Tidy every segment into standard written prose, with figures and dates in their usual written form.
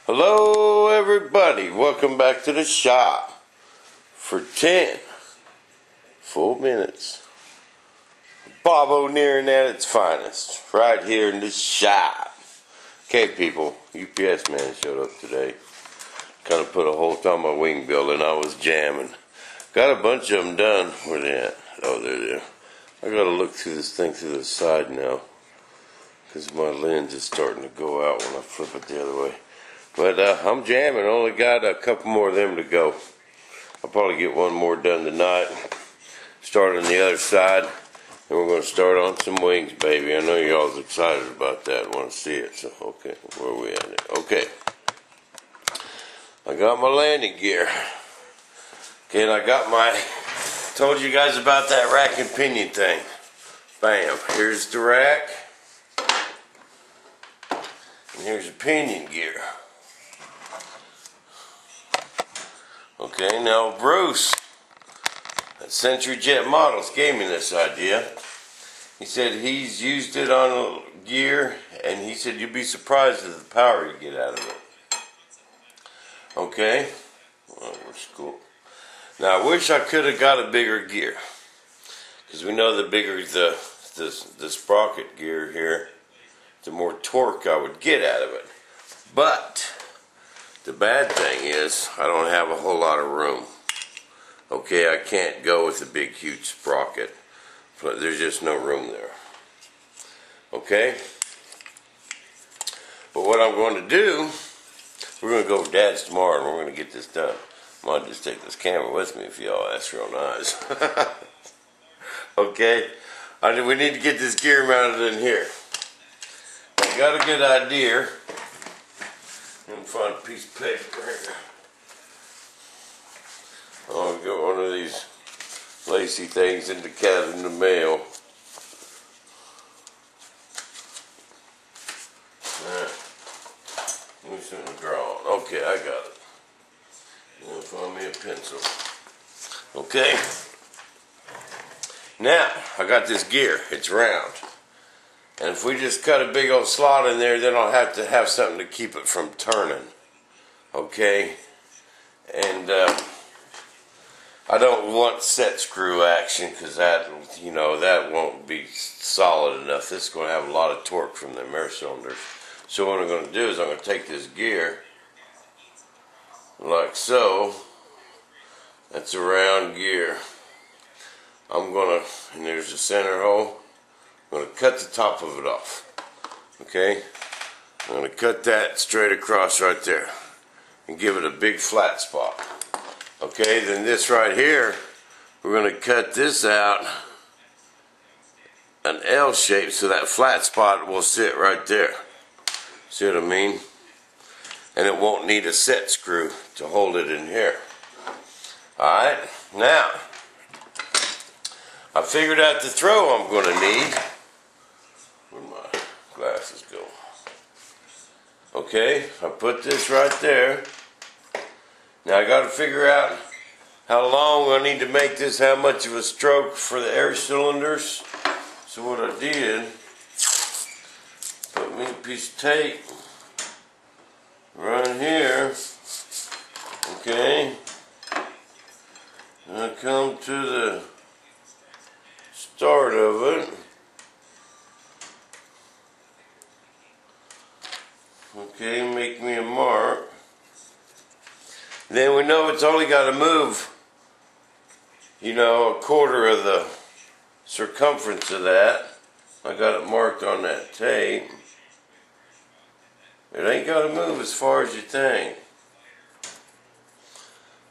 Hello everybody, welcome back to the shop for 10 full minutes. Bob O'Nearin at its finest, right here in the shop. Okay people, UPS man showed up today. Kind of put a halt on my wing building. I was jamming. Got a bunch of them done. Where they at? Oh, they're there. I gotta look through this thing through the side now, because my lens is starting to go out when I flip it the other way. But I'm jamming. Only got a couple more of them to go. I'll probably get one more done tonight. Start on the other side, and we're going to start on some wings, baby. I know y'all's excited about that. Want to see it? So okay, where are we at? Okay, I got my landing gear. Okay, and I got my. Told you guys about that rack and pinion thing. Bam! Here's the rack, and here's the pinion gear. Okay, now Bruce at Century Jet Models gave me this idea. He said he's used it on gear, and he said you'll be surprised at the power you get out of it. Okay, well, that's cool. Now I wish I could have got a bigger gear, because we know the bigger the sprocket gear here, the more torque I would get out of it. But the bad thing is, I don't have a whole lot of room. Okay, I can't go with a big, huge sprocket. There's just no room there. Okay? But what I'm going to do, we're going to go to Dad's tomorrow and we're going to get this done. I might just take this camera with me if y'all ask real nice. Okay? We need to get this gear mounted in here. I got a good idea. Let me find a piece of paper here. I'll get one of these lacy things in the cat in the mail. Let me see the drawing. Okay, I got it. Now find me a pencil. Okay. Now, I got this gear. It's round. And if we just cut a big old slot in there, then I'll have to have something to keep it from turning. Okay? And I don't want set screw action, because that, that won't be solid enough. This is going to have a lot of torque from the air cylinders. So what I'm going to do is I'm going to take this gear, like so. That's a round gear. I'm going to, and there's the center hole. I'm going to cut the top of it off. Okay? I'm going to cut that straight across right there and give it a big flat spot. Okay, then this right here, we're going to cut this out an L shape so that flat spot will sit right there. See what I mean? And it won't need a set screw to hold it in here. Alright, now I figured out the throw I'm going to need. Where'd my glasses go? Okay, I put this right there. Now I got to figure out how long I need to make this, how much of a stroke for the air cylinders. So what I did, put me a piece of tape right here. Okay, and I come to the start of it. Okay, make me a mark. Then we know it's only got to move, a quarter of the circumference of that. I got it marked on that tape. It ain't got to move as far as you think.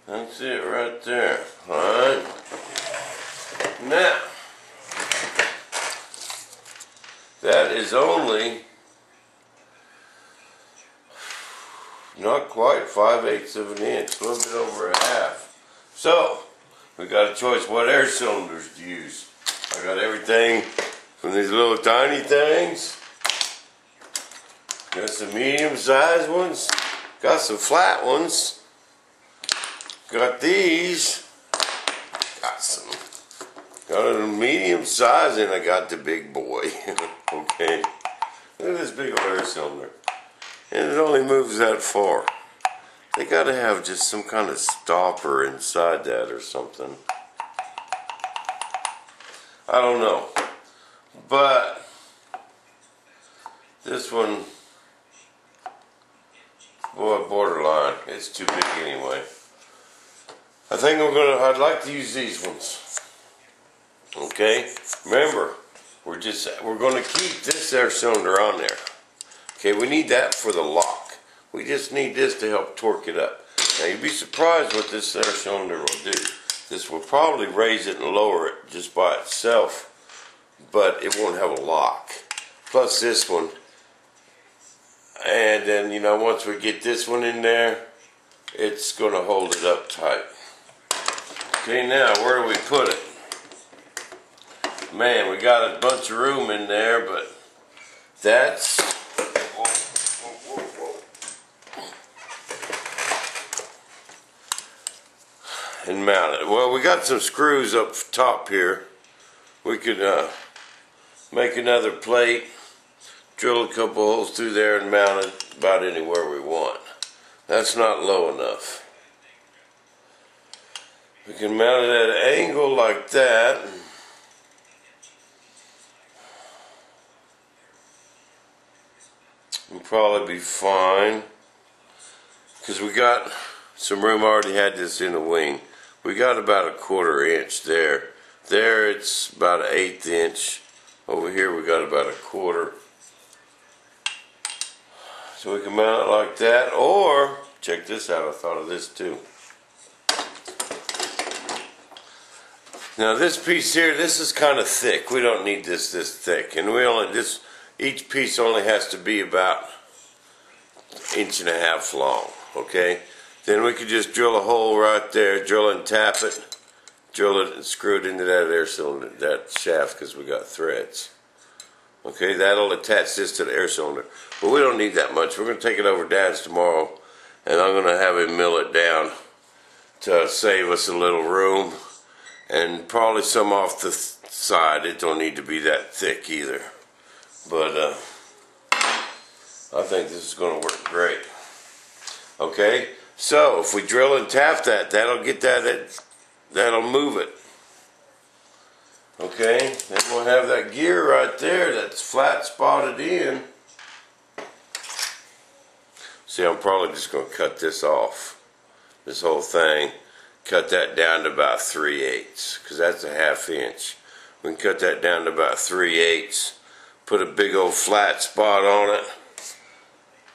That's it right there. Alright. Now, that is only not quite 5/8 of an inch, a little bit over a half. So, we got a choice what air cylinders to use. I got everything from these little tiny things, got some medium sized ones, got some flat ones, got these, got a medium size, and I got the big boy. Okay, look at this big old air cylinder. and it only moves that far. They gotta have just some kind of stopper inside that or something. I don't know. But this one, boy, borderline. It's too big anyway. I think I'd like to use these ones. Okay? Remember, we're gonna keep this air cylinder on there. Okay, we need that for the lock. We just need this to help torque it up. Now you'd be surprised what this air cylinder will do. This will probably raise it and lower it just by itself, but it won't have a lock. Plus this one. And then, you know, once we get this one in there, it's going to hold it up tight. Okay, now where do we put it? Man, we got a bunch of room in there, but that's... and mount it. Well, we got some screws up top here. We could make another plate, drill a couple holes through there and mount it about anywhere we want. That's not low enough. We can mount it at an angle like that. And probably be fine. Because we got some room. I already had this in the wing. We got about a 1/4 inch there. There it's about an 1/8 inch. Over here we got about a 1/4. So we can mount it like that. Or, check this out, I thought of this too. Now this piece here, this is kind of thick. We don't need this thick. And each piece only has to be about 1.5 inches long. Okay? Then we could just drill a hole right there, drill it and tap it, drill it and screw it into that air cylinder, that shaft, because we got threads. Okay, that'll attach this to the air cylinder. But we don't need that much. We're going to take it over to Dad's tomorrow, and I'm going to have him mill it down to save us a little room, and probably some off the side. It don't need to be that thick either. But I think this is going to work great. Okay? So, if we drill and tap that, that'll get that'll move it. Okay? Then we'll have that gear right there that's flat spotted in. See, I'm probably just going to cut this off. This whole thing. Cut that down to about 3/8, because that's a 1/2 inch. We can cut that down to about 3/8. Put a big old flat spot on it.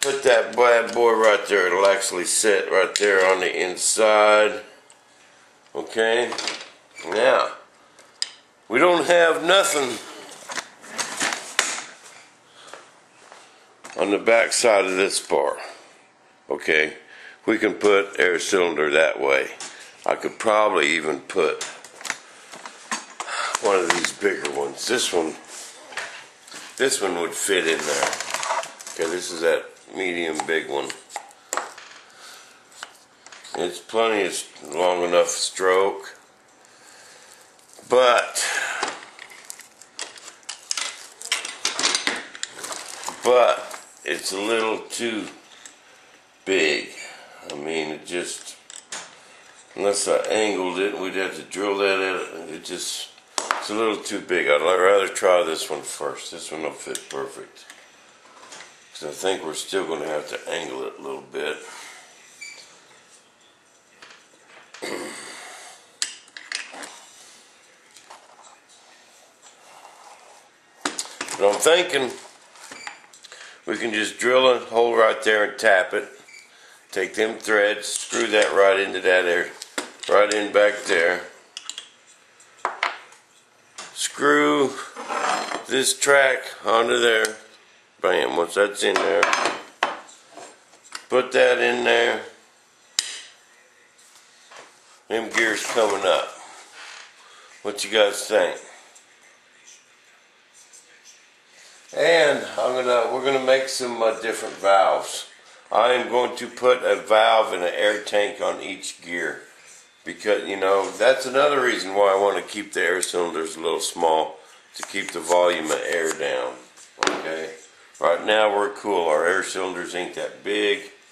Put that bad boy right there. It'll actually sit right there on the inside. Okay? Now, we don't have nothing on the back side of this bar. Okay? We can put air cylinder that way. I could probably even put one of these bigger ones. This one would fit in there. Okay, this is that medium big one. It's plenty of long enough stroke, but it's a little too big. I mean, it just, unless I angled it, we'd have to drill that in. It's a little too big. I'd rather try this one first. This one will fit perfect. Because I think we're still going to have to angle it a little bit. But I'm thinking we can just drill a hole right there and tap it. Take them threads, screw that right into that air, right in back there. Screw this track onto there. Bam, once that's in there, put that in there. Them gears coming up. What you guys think? And we're gonna make some different valves. I am going to put a valve and an air tank on each gear, because, you know, that's another reason why I want to keep the air cylinders a little small, to keep the volume of air down. Okay, Right now we're cool. Our air cylinders ain't that big.